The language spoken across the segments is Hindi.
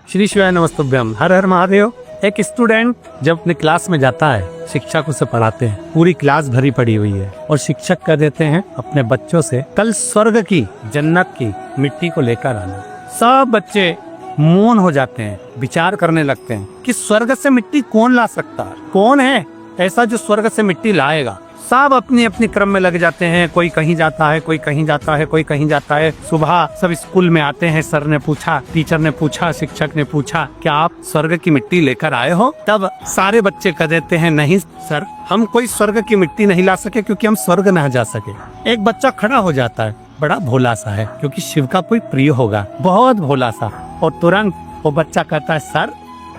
श्री शिवाय नमस्तुभ्यम। हर हर महादेव। एक स्टूडेंट जब अपने क्लास में जाता है, शिक्षक उसे पढ़ाते हैं, पूरी क्लास भरी पड़ी हुई है और शिक्षक कह देते हैं अपने बच्चों से कल स्वर्ग की, जन्नत की मिट्टी को लेकर आना। सब बच्चे मौन हो जाते हैं, विचार करने लगते हैं कि स्वर्ग से मिट्टी कौन ला सकता है, कौन है ऐसा जो स्वर्ग से मिट्टी लाएगा। सब अपनी अपनी क्रम में लग जाते हैं, कोई कहीं जाता है, कोई कहीं जाता है, कोई कहीं जाता है। सुबह सब स्कूल में आते हैं, सर ने पूछा, टीचर ने पूछा, शिक्षक ने पूछा क्या आप स्वर्ग की मिट्टी लेकर आए हो? तब सारे बच्चे कह देते हैं नहीं सर, हम कोई स्वर्ग की मिट्टी नहीं ला सके क्योंकि हम स्वर्ग न जा सके। एक बच्चा खड़ा हो जाता है, बड़ा भोला सा है क्योंकि शिव का कोई प्रिय होगा, बहुत भोला सा, और तुरंत वो बच्चा कहता है सर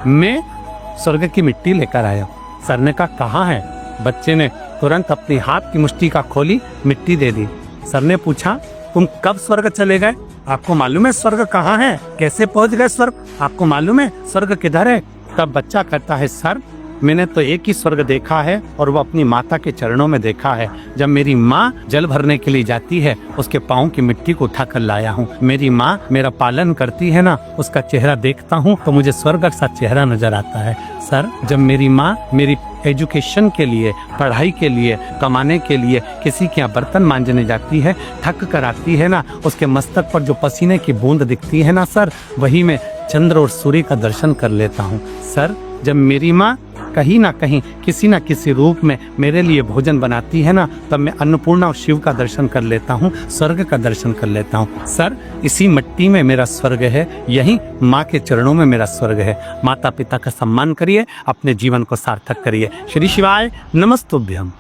मैं स्वर्ग की मिट्टी लेकर आया। सर ने कहा कहाँ है? बच्चे ने तुरंत अपनी हाथ की मुट्ठी का खोली, मिट्टी दे दी। सर ने पूछा तुम कब स्वर्ग चले गए? आपको मालूम है स्वर्ग कहाँ है? कैसे पहुंच गए स्वर्ग? आपको मालूम है स्वर्ग किधर है? तब बच्चा कहता है सर मैंने तो एक ही स्वर्ग देखा है और वो अपनी माता के चरणों में देखा है। जब मेरी माँ जल भरने के लिए जाती है, उसके पाँव की मिट्टी को उठा कर लाया हूँ। मेरी माँ मेरा पालन करती है ना, उसका चेहरा देखता हूँ तो मुझे स्वर्ग सा चेहरा नजर आता है। सर जब मेरी माँ मेरी एजुकेशन के लिए, पढ़ाई के लिए, कमाने के लिए किसी के यहाँ बर्तन मांजने जाती है, थक कर आती है ना, उसके मस्तक पर जो पसीने की बूंद दिखती है ना सर, वही मैं चंद्र और सूर्य का दर्शन कर लेता हूँ। सर जब मेरी माँ कहीं ना कहीं किसी न किसी रूप में मेरे लिए भोजन बनाती है ना, तब मैं अन्नपूर्णा और शिव का दर्शन कर लेता हूँ, स्वर्ग का दर्शन कर लेता हूँ। सर इसी मिट्टी में मेरा स्वर्ग है, यही माँ के चरणों में मेरा स्वर्ग है। माता पिता का सम्मान करिए, अपने जीवन को सार्थक करिए। श्री शिवाय नमस्तुभ्यम।